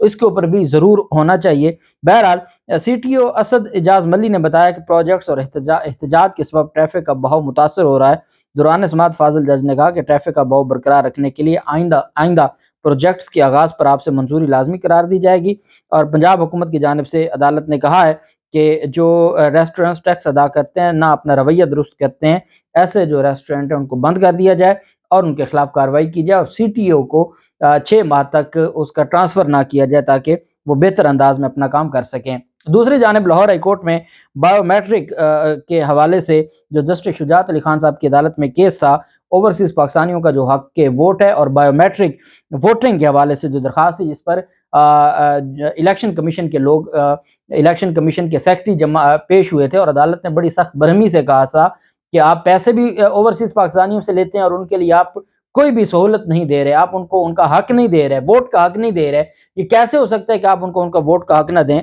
تو اس کے اوپر بھی ضرور ہونا چاہیے۔ بہرحال سی ٹی او اسد اجاز ملی نے بتایا کہ پروجیکٹس اور احتجاج کے سبب ٹریفک کا بہاؤ متاثر ہو رہا ہے۔ دوران سماعت فاضل جج نے کہا کہ ٹریفک کا بہاؤ برقرار رکھنے کے لیے آئندہ پروجیکٹس کے آغاز پر آپ سے منظوری لازمی قرار دی جائے گی۔ اور پنجاب حکومت کی جانب سے عدالت نے کہا ہے کہ جو ریسٹورنٹس ٹیکس ادا کرتے ہیں، نہ اپنا رویہ درست کرتے ہیں، ایسے جو ریسٹورنٹ ہیں ان کو بند کر دیا جائے اور ان کے خلاف کارروائی کی جائے، اور سی ٹی او کو 6 ماہ تک اس کا ٹرانسفر نہ کیا جائے تاکہ وہ بہتر انداز میں اپنا کام کر سکیں۔ دوسری جانب لاہور ہائی کورٹ میں بایو میٹرک کے حوالے سے جو جسٹس شجاعت علی خان صاحب کی عدالت میں کیس تھا، اوورسیز پاکستانیوں کا جو حق کے ووٹ ہے اور بایو میٹرک ووٹنگ کے حوالے سے جو درخواست تھی، جس پر الیکشن کمیشن کے لوگ الیکشن کمیشن کے سیکرٹری پیش ہوئے تھے، اور عدالت نے بڑی سخت برہمی سے کہا تھا کہ آپ پیسے بھی اوورسیز پاکستانیوں سے لیتے ہیں اور ان کے لیے آپ کوئی بھی سہولت نہیں دے رہے، آپ ان کو ان کا حق نہیں دے رہے، ووٹ کا حق نہیں دے رہے۔ یہ کیسے ہو سکتا ہے کہ آپ ان کو ان کا ووٹ کا حق نہ دیں؟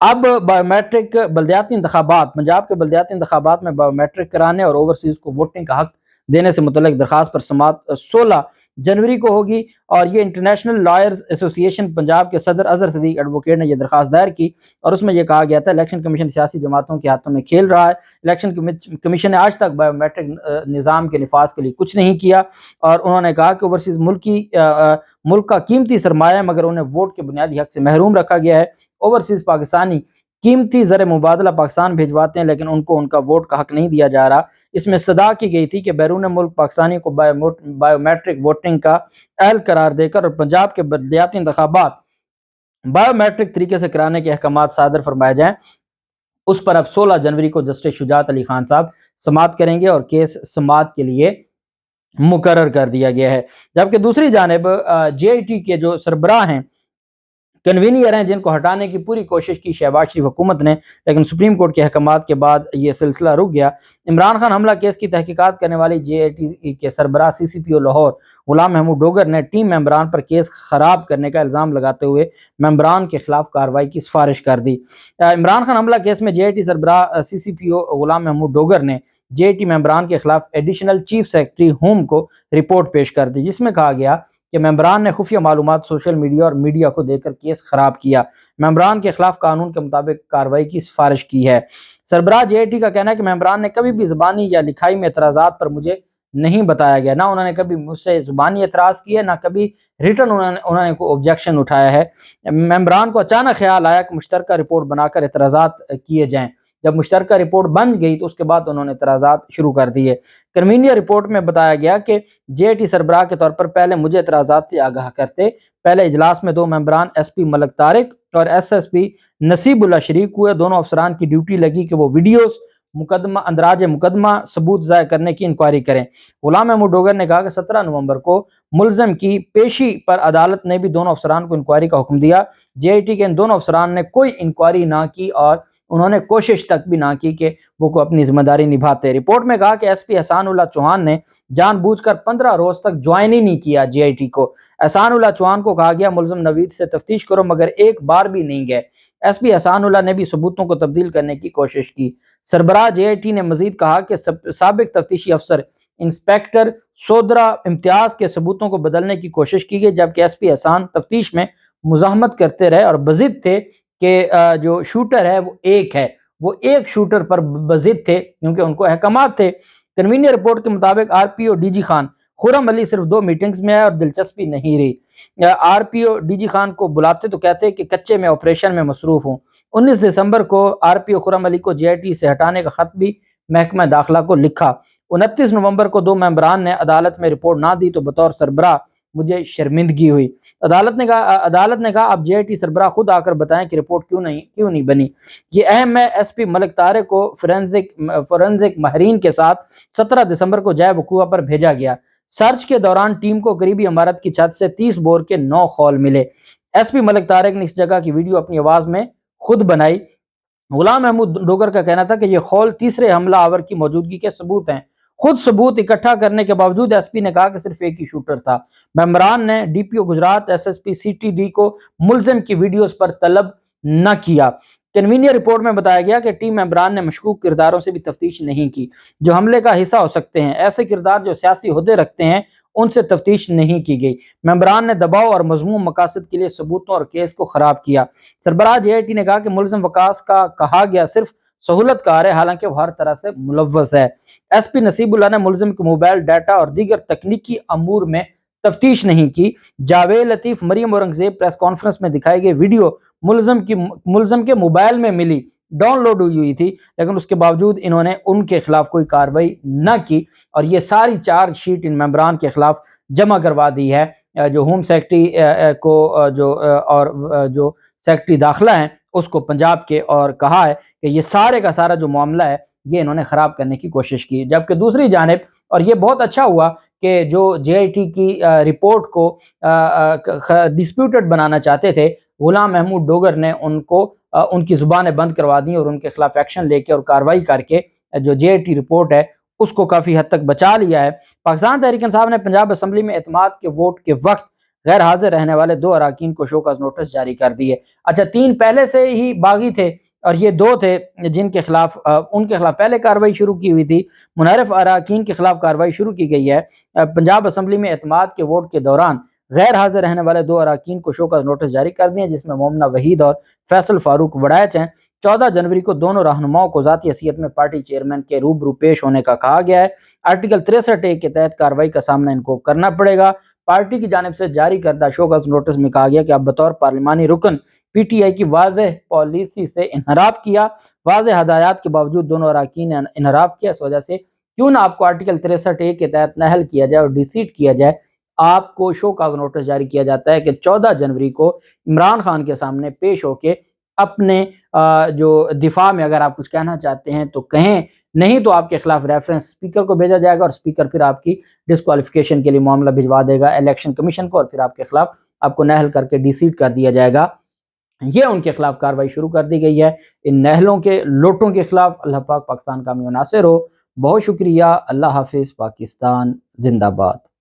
اب بایو میٹرک بلدیاتی انتخابات، پنجاب کے بلدیاتی انتخابات میں بایو میٹرک کرانے اور اوورسیز کو ووٹنگ کا حق دینے سے متعلق درخواست پر سماعت 16 جنوری کو ہوگی، اور یہ انٹرنیشنل لائرز ایسوسی ایشن پنجاب کے صدر اظہر صدیق ایڈوکیٹ نے یہ درخواست دائر کی، اور اس میں یہ کہا گیا تھا الیکشن کمیشن سیاسی جماعتوں کے ہاتھوں میں کھیل رہا ہے۔ الیکشن کمیشن نے آج تک بایو میٹرک نظام کے نفاذ کے لیے کچھ نہیں کیا، اور انہوں نے کہا کہ اوورسیز ملک کا قیمتی سرمایہ ہے، مگر انہیں ووٹ کے بنیادی حق سے محروم رکھا گیا ہے۔ اوورسیز پاکستانی قیمتی زر مبادلہ پاکستان بھیجواتے ہیں، لیکن ان کو ان کا ووٹ کا حق نہیں دیا جا رہا۔ اس میں استدعا کی گئی تھی کہ بیرون ملک پاکستانی کو بایو میٹرک ووٹنگ کا اہل قرار دے کر اور پنجاب کے بلدیاتی انتخابات بایو میٹرک طریقے سے کرانے کے احکامات صادر فرمائے جائیں۔ اس پر اب 16 جنوری کو جسٹس شجاعت علی خان صاحب سماعت کریں گے، اور کیس سماعت کے لیے مقرر کر دیا گیا ہے۔ جبکہ دوسری جانب جے آئی ٹی کے جو سربراہ ہیں، کنوینئر ہیں، جن کو ہٹانے کی پوری کوشش کی شہباز شریف حکومت نے، لیکن سپریم کورٹ کے احکامات کے بعد یہ سلسلہ رک گیا۔ عمران خان حملہ کیس کی تحقیقات کرنے والی جے آئی ٹی کے سربراہ سی سی پی او لاہور غلام محمود ڈوگر نے ٹیم ممبران پر کیس خراب کرنے کا الزام لگاتے ہوئے ممبران کے خلاف کارروائی کی سفارش کر دی۔ عمران خان حملہ کیس میں جے آئی ٹی سربراہ سی سی پی او غلام محمود ڈوگر نے جے آئی ٹی ممبران کے خلاف ایڈیشنل چیف سیکرٹری ہوم کو رپورٹ پیش کر دی، جس میں کہا گیا کہ ممبران نے خفیہ معلومات سوشل میڈیا اور میڈیا کو دے کر کیس خراب کیا، ممبران کے خلاف قانون کے مطابق کارروائی کی سفارش کی ہے۔ سربراہ جے آئی ٹی کا کہنا ہے کہ ممبران نے کبھی بھی زبانی یا لکھائی میں اعتراضات پر مجھے نہیں بتایا گیا، نہ انہوں نے کبھی مجھ سے زبانی اعتراض کیا، نہ کبھی ریٹن انہوں نے کوئی آبجیکشن اٹھایا ہے۔ ممبران کو اچانک خیال آیا کہ مشترکہ رپورٹ بنا کر اعتراضات کیے جائیں۔ جب مشترکہ رپورٹ بن گئی تو اس کے بعد انہوں نے اعتراضات شروع کر دیے۔ کنوینئر رپورٹ میں بتایا گیا کہ جے آئی ٹی سربراہ کے طور پر پہلے مجھے اعتراضات سے آگاہ کرتے، پہلے اجلاس میں 2 ممبران ایس پی ملک طارق اور ایس ایس پی نصیب اللہ شریک ہوئے۔ دونوں افسران کی ڈیوٹی لگی کہ وہ ویڈیوز اندراج مقدمہ ثبوت ضائع کرنے کی انکوائری کریں۔ غلام محمود ڈوگر نے کہا کہ 17 نومبر کو ملزم کی پیشی پر عدالت نے بھی دونوں افسران کو انکوائری کا حکم دیا۔ جے آئی ٹی کے ان دونوں افسران نے کوئی انکوائری نہ کی اور انہوں نے کوشش تک بھی نہ کی کہ وہ کو اپنی ذمہ داری نبھاتے۔ رپورٹ میں کہا کہ ایس پی احسان اللہ چوہان نے جان بوجھ کر 15 روز تک جوائن ہی نہیں کیا جے آئی ٹی کو۔ احسان اللہ چوہان کو کہا گیا ملزم نوید سے تفتیش کرو، مگر ایک بار بھی نہیں گئے۔ ایس پی احسان اللہ نے بھی ثبوتوں کو تبدیل کرنے کی کوشش کی۔ سربراہ جے آئی ٹی نے مزید کہا کہ سابق تفتیشی افسر انسپیکٹر سودرا امتیاز کے ثبوتوں کو بدلنے کی کوشش کی گئی، جبکہ ایس پی احسان تفتیش میں مزاحمت کرتے رہے اور بضد تھے کہ جو شوٹر ہے وہ ایک ہے، وہ ایک شوٹر پر بضد تھے کیونکہ ان کو احکامات تھے۔ کنوینئر رپورٹ کے مطابق R P O D G Khan Khurram Ali صرف 2 میٹنگز میں آئے اور دلچسپی نہیں رہی۔ R P O D G Khan کو بلاتے تو کہتے کہ کچے میں آپریشن میں مصروف ہوں۔ 19 دسمبر کو آر پی او خرم علی کو جے آئی ٹی سے ہٹانے کا خط بھی محکمہ داخلہ کو لکھا۔ 29 نومبر کو 2 ممبران نے عدالت میں رپورٹ نہ دی تو بطور سربراہ مجھے شرمندگی ہوئی۔ عدالت نے کہا اب جے آئی ٹی سربراہ خود آ کر بتائیں کہ رپورٹ کیوں نہیں بنی۔ یہ اہم ہے۔ ایس پی ملک طارق کو فورنزک ماہرین کے ساتھ 17 دسمبر کو جائے وقوع پر بھیجا گیا۔ سرچ کے دوران ٹیم کو قریبی عمارت کی چھت سے 30 بور کے 9 خول ملے۔ ایس پی ملک طارق نے اس جگہ کی ویڈیو اپنی آواز میں خود بنائی۔ غلام محمود ڈوگر کا کہنا تھا کہ یہ خول تیسرے حملہ آور کی موجودگی کے ثبوت ہیں۔ خود ثبوت اکٹھا کرنے کے باوجود ایس پی نے کہا کہ صرف ایک ہی شوٹر تھا۔ ممبران نے D P O Gujrat S S P C T D کو ملزم کی ویڈیوز پر طلب نہ کیا۔ کنوینئر رپورٹ میں بتایا گیا کہ ٹیم ممبران نے مشکوک کرداروں سے بھی تفتیش نہیں کی جو حملے کا حصہ ہو سکتے ہیں۔ ایسے کردار جو سیاسی عہدے رکھتے ہیں ان سے تفتیش نہیں کی گئی۔ ممبران نے دباؤ اور مذموم مقاصد کے لیے ثبوتوں اور کیس کو خراب کیا۔ سربراہ JIT نے کہا کہ ملزم وکاس کا کہا گیا صرف سہولت کار ہے، حالانکہ وہ ہر طرح سے ملوث ہے۔ SP نصیب اللہ نے ملزم کے موبائل ڈیٹا اور دیگر تکنیکی امور میں تفتیش نہیں کی۔ جاوید لطیف مریم اورنگزیب پریس کانفرنس میں دکھائی گئی ویڈیو ملزم کے موبائل میں ملی ڈاؤن لوڈ ہوئی تھی، لیکن اس کے باوجود انہوں نے ان کے خلاف کوئی کارروائی نہ کی اور یہ ساری چارج شیٹ ان ممبران کے خلاف جمع کروا دی ہے۔ جو ہوم سیکرٹری کو جو سیکرٹری داخلہ ہیں اس کو پنجاب کے، اور کہا ہے کہ یہ سارے کا سارا جو معاملہ ہے یہ انہوں نے خراب کرنے کی کوشش کی۔ جبکہ دوسری جانب، اور یہ بہت اچھا ہوا کہ جو JIT کی رپورٹ کو ڈسپیوٹڈ بنانا چاہتے تھے، غلام محمود ڈوگر نے ان کی زبانیں بند کروا دی اور ان کے خلاف ایکشن لے کے اور کارروائی کر کے جو JIT رپورٹ ہے اس کو کافی حد تک بچا لیا ہے۔ پاکستان تحریک انصاف نے پنجاب اسمبلی میں اعتماد کے ووٹ کے وقت غیر حاضر رہنے والے 2 اراکین کو شو کاز نوٹس جاری کر دیے۔ اچھا، 3 پہلے سے ہی باغی تھے اور یہ 2 تھے جن کے خلاف ان کے خلاف پہلے کارروائی شروع کی ہوئی تھی۔ منحرف اراکین کے خلاف کارروائی شروع کی گئی ہے۔ پنجاب اسمبلی میں اعتماد کے ووٹ کے دوران غیر حاضر رہنے والے 2 اراکین کو شو کاز نوٹس جاری کر دیے، جس میں مومنہ وحید اور فیصل فاروق وڑائچ ہیں۔ 14 جنوری کو دونوں رہنماؤں کو ذاتی حیثیت میں پارٹی چیئرمین کے روبرو پیش ہونے کا کہا گیا ہے۔ آرٹیکل 63A کے تحت کارروائی کا سامنا ان کو کرنا پڑے گا۔ پارٹی کی جانب سے جاری کردہ شو کاز نوٹس میں کہا گیا کہ اب بطور پارلیمانی رکن PTI کی واضح پالیسی سے انحراف کیا۔ واضح ہدایات کے باوجود دونوں اراکین نے انحراف کیا، اس وجہ سے کیوں نہ آپ کو آرٹیکل 63A کے تحت نہل کیا جائے اور ڈیسیٹ کیا جائے۔ آپ کو شو کاز نوٹس جاری کیا جاتا ہے کہ 14 جنوری کو عمران خان کے سامنے پیش ہو کے اپنے جو دفاع میں اگر آپ کچھ کہنا چاہتے ہیں تو کہیں، نہیں تو آپ کے خلاف ریفرنس اسپیکر کو بھیجا جائے گا اور اسپیکر پھر آپ کی ڈسکوالیفیکیشن کے لیے معاملہ بھجوا دے گا الیکشن کمیشن کو، اور پھر آپ کے خلاف آپ کو نہل کر کے ڈیسیٹ کر دیا جائے گا۔ یہ ان کے خلاف کارروائی شروع کر دی گئی ہے۔ ان نہلوں کے لوٹوں کے خلاف اللہ پاک پاکستان کا حامی و ناصر ہو۔ بہت شکریہ۔ اللہ حافظ۔ پاکستان زندہ باد۔